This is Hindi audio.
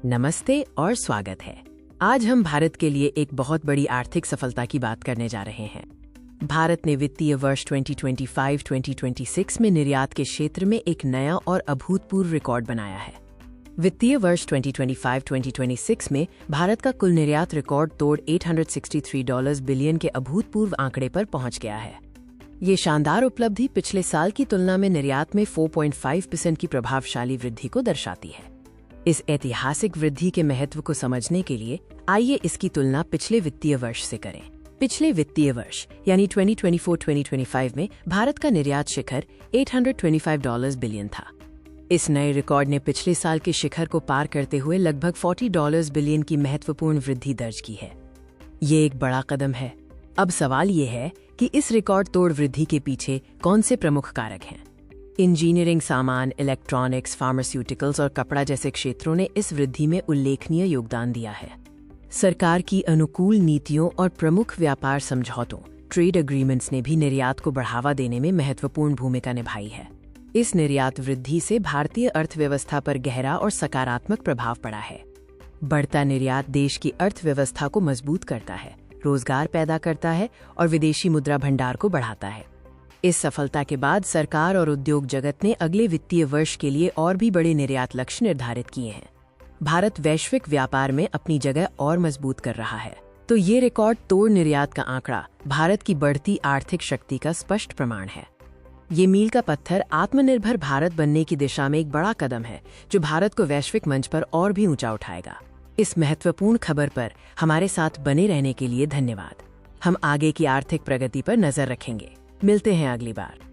नमस्ते और स्वागत है। आज हम भारत के लिए एक बहुत बड़ी आर्थिक सफलता की बात करने जा रहे हैं। भारत ने वित्तीय वर्ष 2025-2026 में निर्यात के क्षेत्र में एक नया और अभूतपूर्व रिकॉर्ड बनाया है। वित्तीय वर्ष 2025-2026 में भारत का कुल निर्यात रिकॉर्ड तोड़ $863 बिलियन के अभूतपूर्व आंकड़े पर पहुंच गया है। ये शानदार उपलब्धि पिछले साल की तुलना में निर्यात में 4.5% की प्रभावशाली वृद्धि को दर्शाती है। इस ऐतिहासिक वृद्धि के महत्व को समझने के लिए आइए इसकी तुलना पिछले वित्तीय वर्ष से करें। पिछले वित्तीय वर्ष यानी 2024-2025 में भारत का निर्यात शिखर $825 बिलियन था। इस नए रिकॉर्ड ने पिछले साल के शिखर को पार करते हुए लगभग $40 बिलियन की महत्वपूर्ण वृद्धि दर्ज की है। ये एक बड़ा कदम है। अब सवाल ये है कि इस रिकॉर्ड तोड़ वृद्धि के पीछे कौन से प्रमुख कारक हैं। इंजीनियरिंग सामान, इलेक्ट्रॉनिक्स, फार्मास्यूटिकल्स और कपड़ा जैसे क्षेत्रों ने इस वृद्धि में उल्लेखनीय योगदान दिया है। सरकार की अनुकूल नीतियों और प्रमुख व्यापार समझौतों ट्रेड एग्रीमेंट्स ने भी निर्यात को बढ़ावा देने में महत्वपूर्ण भूमिका निभाई है। इस निर्यात वृद्धि से भारतीय अर्थव्यवस्था पर गहरा और सकारात्मक प्रभाव पड़ा है। बढ़ता निर्यात देश की अर्थव्यवस्था को मजबूत करता है, रोजगार पैदा करता है और विदेशी मुद्रा भंडार को बढ़ाता है। इस सफलता के बाद सरकार और उद्योग जगत ने अगले वित्तीय वर्ष के लिए और भी बड़े निर्यात लक्ष्य निर्धारित किए हैं। भारत वैश्विक व्यापार में अपनी जगह और मजबूत कर रहा है, तो ये रिकॉर्ड तोड़ निर्यात का आंकड़ा भारत की बढ़ती आर्थिक शक्ति का स्पष्ट प्रमाण है। ये मील का पत्थर आत्मनिर्भर भारत बनने की दिशा में एक बड़ा कदम है, जो भारत को वैश्विक मंच पर और भी ऊंचा उठाएगा। इस महत्वपूर्ण खबर पर हमारे साथ बने रहने के लिए धन्यवाद। हम आगे की आर्थिक प्रगति पर नजर रखेंगे। मिलते हैं अगली बार।